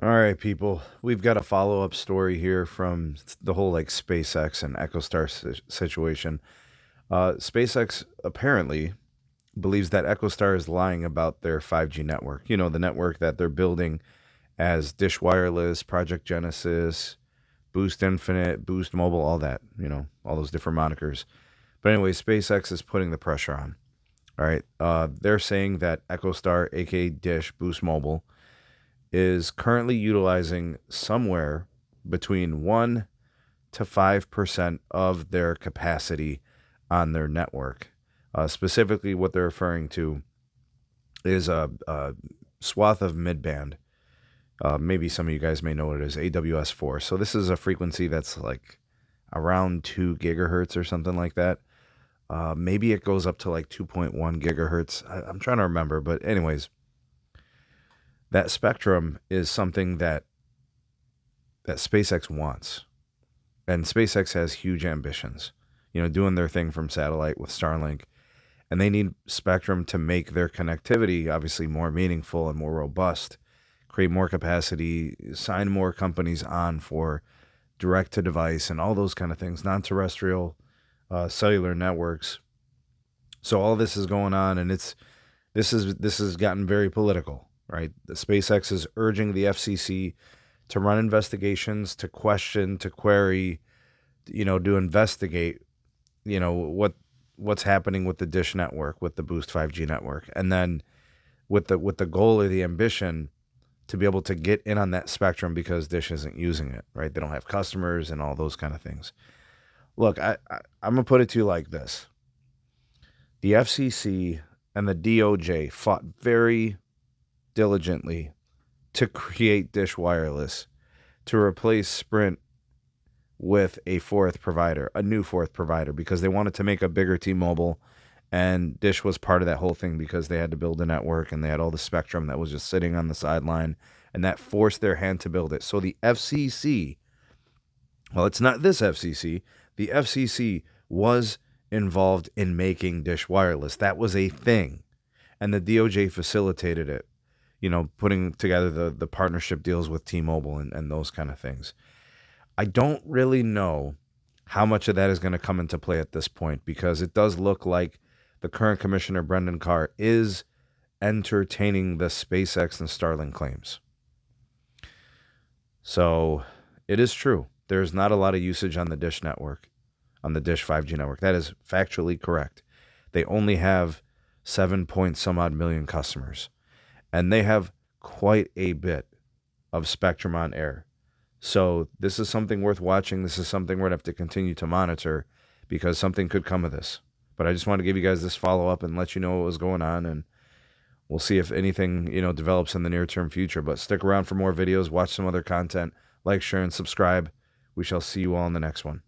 All right, people. We've got a follow-up story here from the whole SpaceX and Echostar situation. SpaceX apparently believes that Echostar is lying about their 5G network. You know, the network that they're building as Dish Wireless, Project Genesis, Boost Infinite, Boost Mobile, all that, all those different monikers. But anyway, SpaceX is putting the pressure on. All right. They're saying that Echostar, aka Dish, Boost Mobile, is currently utilizing somewhere between 1 to 5% of their capacity on their network. Specifically, what they're referring to is a swath of midband. Maybe some of you guys may know what it is, AWS-4. So this is a frequency that's like around 2 gigahertz or something like that. Maybe it goes up to like 2.1 gigahertz. I'm trying to remember, but anyways, that spectrum is something that SpaceX wants. And SpaceX has huge ambitions, doing their thing from satellite with Starlink. And they need spectrum to make their connectivity obviously more meaningful and more robust, create more capacity, sign more companies on for direct-to-device and all those kind of things, non-terrestrial cellular networks. So all this is going on, and this has gotten very political. Right, the SpaceX is urging the FCC to run investigations, to question, to query, to investigate, what's happening with the Dish network, with the Boost 5G network, and then with the goal or the ambition to be able to get in on that spectrum because Dish isn't using it. Right, they don't have customers and all those kind of things. Look, I'm gonna put it to you like this: the FCC and the DOJ fought very diligently to create Dish Wireless, to replace Sprint with a new fourth provider, because they wanted to make a bigger T-Mobile, and Dish was part of that whole thing because they had to build a network and they had all the spectrum that was just sitting on the sideline, and that forced their hand to build it. So the FCC, well, it's not this FCC, the FCC was involved in making Dish Wireless. That was a thing, and the DOJ facilitated it. Putting together the partnership deals with T-Mobile and those kind of things. I don't really know how much of that is going to come into play at this point, because it does look like the current commissioner, Brendan Carr, is entertaining the SpaceX and Starlink claims. So it is true. There's not a lot of usage on the Dish network, on the Dish 5G network. That is factually correct. They only have 7 point some odd million customers. And they have quite a bit of spectrum on air. So this is something worth watching. This is something we're going to have to continue to monitor, because something could come of this. But I just want to give you guys this follow-up and let you know what was going on. And we'll see if anything, develops in the near-term future. But stick around for more videos. Watch some other content. Like, share, and subscribe. We shall see you all in the next one.